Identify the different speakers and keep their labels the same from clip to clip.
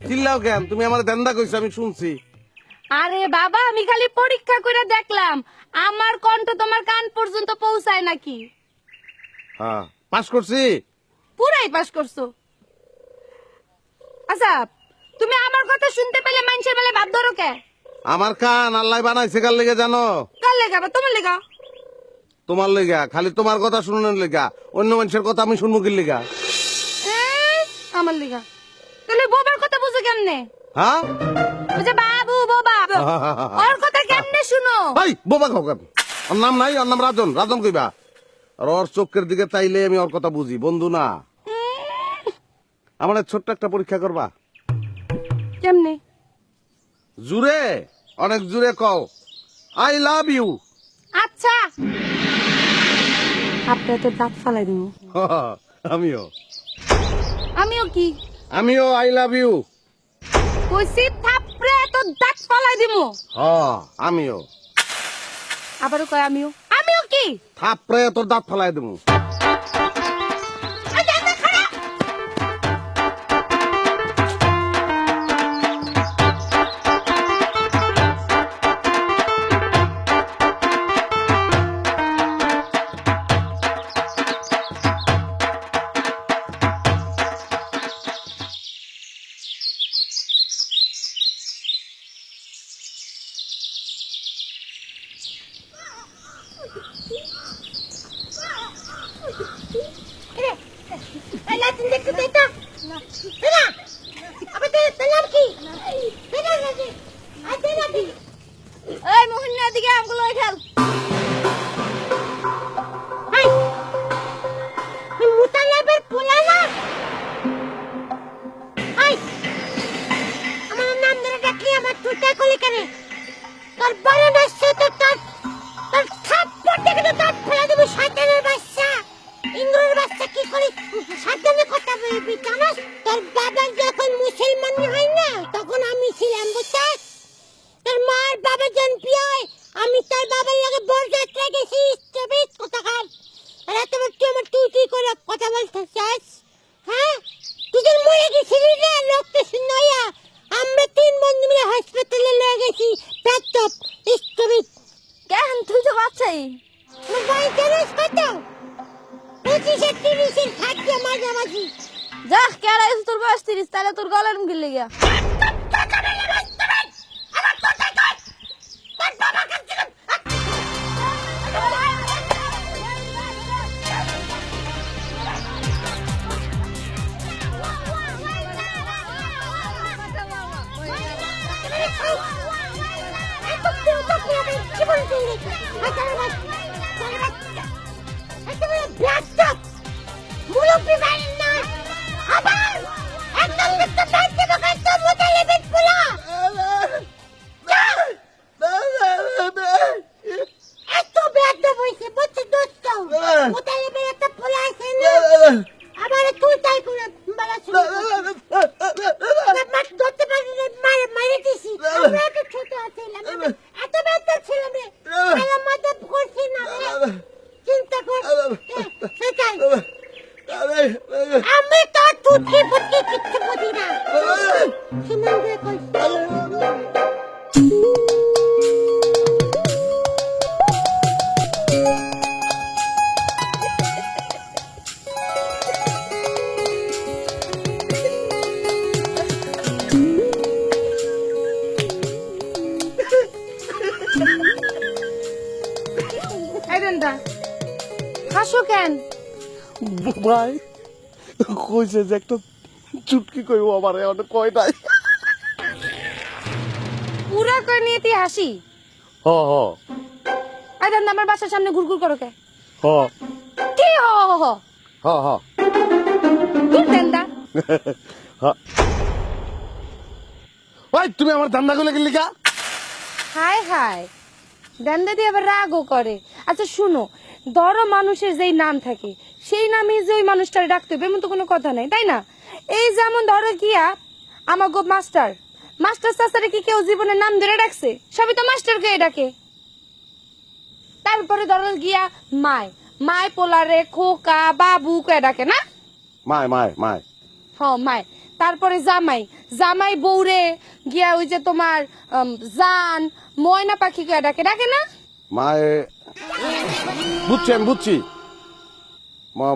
Speaker 1: চিল্লাও কেন? তুমি আমার দেন্দা কইছো, আমি শুনছি।
Speaker 2: আরে বাবা, আমি খালি পরীক্ষা করে দেখলাম আমার কণ্ঠ তোমার কান পর্যন্ত পৌঁছায় নাকি।
Speaker 1: হ্যাঁ, পাস করছি,
Speaker 2: পুরাই পাস করছো। আচ্ছা, তুমি আমার কথা শুনতে পেলে মানুষের বেলা বাদ ধরো কে?
Speaker 1: আমার কান আল্লাহ বানাইছে কার লেগে জানো?
Speaker 2: কার লেগা? তোমার লেগা?
Speaker 1: তোমার লেগা, খালি তোমার কথা শুনানোর লেগা। অন্য মানুষের কথা আমি শুনবো কি লেগা?
Speaker 2: আমার লেগা। তাহলে বোবার কথা বুঝো কেমনে?
Speaker 1: হ্যাঁ,
Speaker 2: বাবু বোবা, ওর কথা কেমনে শুনো?
Speaker 1: ভাই বোবা খোকেন, ওর নাম নাই, ওর নাম রাজন। রাজন কইবা। আর ওর চোখের দিকে তাইলে আমি ওর কথা বুঝি, বন্ধু না। আমার ছোট্ট একটা পরীক্ষা করবা?
Speaker 2: কেমনে?
Speaker 1: জুড়ে, অনেক জুড়ে কও আই লাভ ইউ।
Speaker 2: আচ্ছা, আপনি তো দাঁত ফালাই দিন।
Speaker 1: আমিও।
Speaker 2: আমিও কি?
Speaker 1: আমিও আই লাভ ইউ
Speaker 2: কইছি, থাপড়ে তো দাঁত ফালাই দিমু।
Speaker 1: আমিও।
Speaker 2: আবারও কয় আমিও। আমিও কি?
Speaker 1: থাপড়ে তোর দাঁত ফেলাই দেবো।
Speaker 2: এই মোহনা দিকে আমগুলো খেল। মুতালাবের পোলা না? আমার নাম ধরে ডাকলি আমার তুই কলি কেন? তোর বড় নষ্ট তো তোর থাপ্পড় দেখে তো দাঁত ফেলে দেবো। শয়তানের বাচ্চা, ইন্দ্রের বাচ্চা, কি করি সাবধানে কথা বলবি জানাস? তোর বাবা যখন মুসলমান হয় না, তখন আমি ছিলাম, বুঝছিস? তোর মার বাবা জন পিয়ায় আমি তার বাবার লগে বরযাত্রা গেছি। স্টুপিড কোথাকার! আর এতবার তুই আমার তুই করে কথা বলতেছিস? হ্যাঁ, তুই যে মরে গেছিলি রে রক্ত শুনাইয়া, আমরা 3 বন্ধু মিলে হাসপাতালে লয়ে গেছি। পেটপ স্টুপিড। কেন তুই তো বাচ্চাই? আমার বয়স জানিস কত? 25-30 খাদ্য মাঝামাঝি। যা কেন তোর বয়স 30, তাহলে তোর গলার মুখে লেগে আমি তো তুই কিচ্ছু বুঝি না। হাসো কেন?
Speaker 1: ভাই কইছে যে একটা চুটকি কইব আমার অনেক কয় নাই।
Speaker 2: পুরা কই নিয়ে তুই হাসি?
Speaker 1: হ হ।
Speaker 2: আই দেন আমার বাসার সামনে ঘুরঘুর করো কে?
Speaker 1: হ।
Speaker 2: কি হ হ হ?
Speaker 1: হ হ।
Speaker 2: তুই দেন্দা।
Speaker 1: ভাই তুমি আমার ধান্দা গুলো গেলি কা?
Speaker 2: হায় হায়, দেন্দা দিয়ে আবার রাগও করে। আচ্ছা শুনো, ধরো মানুষের যেই নাম থাকে সেই নামে যে ওই মানুষটার ডাকতে হবে এমন তো কোনো কথা নাই, তাই না? এই যেমন ধরো গিয়া আমার গো মাস্টার,
Speaker 3: মাস্টার চাচারে কি কেউ জীবনের নাম ধরে ডাকছে? সবই তো মাস্টারকে ডাকে। তারপরে ধরো গিয়া মায় মায় পোলারে খোকা বাবু কে ডাকে না?
Speaker 1: মায় মায় মায়
Speaker 3: হ্যাঁ মায়। তারপরে জামাই জামাই বউরে গিয়া ওই যে তোমার জান ময়না পাখি কে ডাকে ডাকে না?
Speaker 1: মায় বুঝছি আমি বুঝছি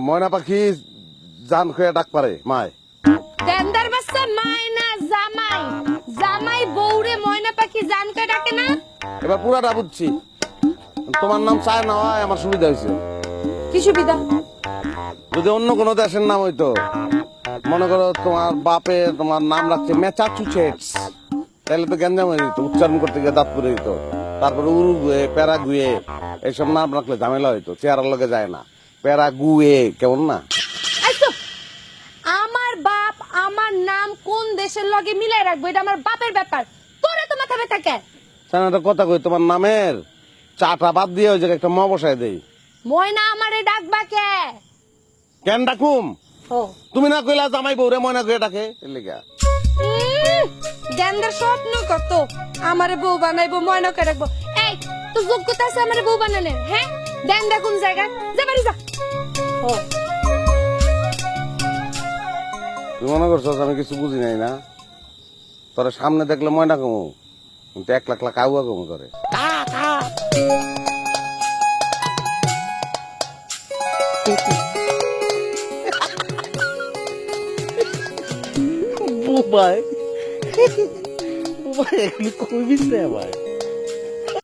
Speaker 1: ময়না পাখি জান খেয়ে ডাক পারে মায়।
Speaker 3: দেন্দার বাচ্চা মায় না জামাই। জামাই বউরে ময়না পাখি জান কে ডাকে না?
Speaker 1: এবার পুরাটা বুঝছি। তোমার নাম চায় না হয় আমার সুবিধা হয়েছে।
Speaker 3: কি সুবিধা?
Speaker 1: যদি অন্য কোনো দেশের নাম হইতো, মনে করো তোমার বাপে তোমার নাম রাখছে ম্যাসাচুসেটস, তাহলে তো গ্যাঞ্জাম হয়ে যেত, উচ্চারণ করতে গিয়ে দাঁত পড়ে যেত। তারপরে উরুগুয়ে প্যারাগুয়ে এইসব নাম রাখলে ঝামেলা হইতো, চেহারার লগে যায় না। প্যারাগুয়ে কেমন না?
Speaker 3: আইসো, আমার বাপ আমার নাম কোন দেশের লগে মিলাই রাখবো এটা আমার বাপের ব্যাপার। তোরা তো মাথা ব্যথা কেন?
Speaker 1: একটা কথা কই, তোমার নামের চাটা বাদ দিয়ে ওই জায়গায় একটা ম বসায় দেই।
Speaker 3: ময়না আমারে ডাকবা কে?
Speaker 1: কেন ডাকুম?
Speaker 3: ও
Speaker 1: তুমি না কইলা জামাই বউরে ময়না করে ডাকে, এর লিগা।
Speaker 3: গেন্দার স্বপ্ন কত আমারে বউ বানাইবো ময়না কে রাখবো। এই তো যোগ্যতা আছে আমারে বউ বানানোর? হ্যাঁ দেন দেখুন জায়গা যা বাড়ি যা। ও
Speaker 1: তুই মনে করছো আমি কিছু বুঝি নাই না? তোর সামনে দেখলে ময়না কমু, কিন্তু 1,00,000 কাউয়া কমু করে।
Speaker 4: Bye. Bye, এগুলি কইবিস রে ভাই।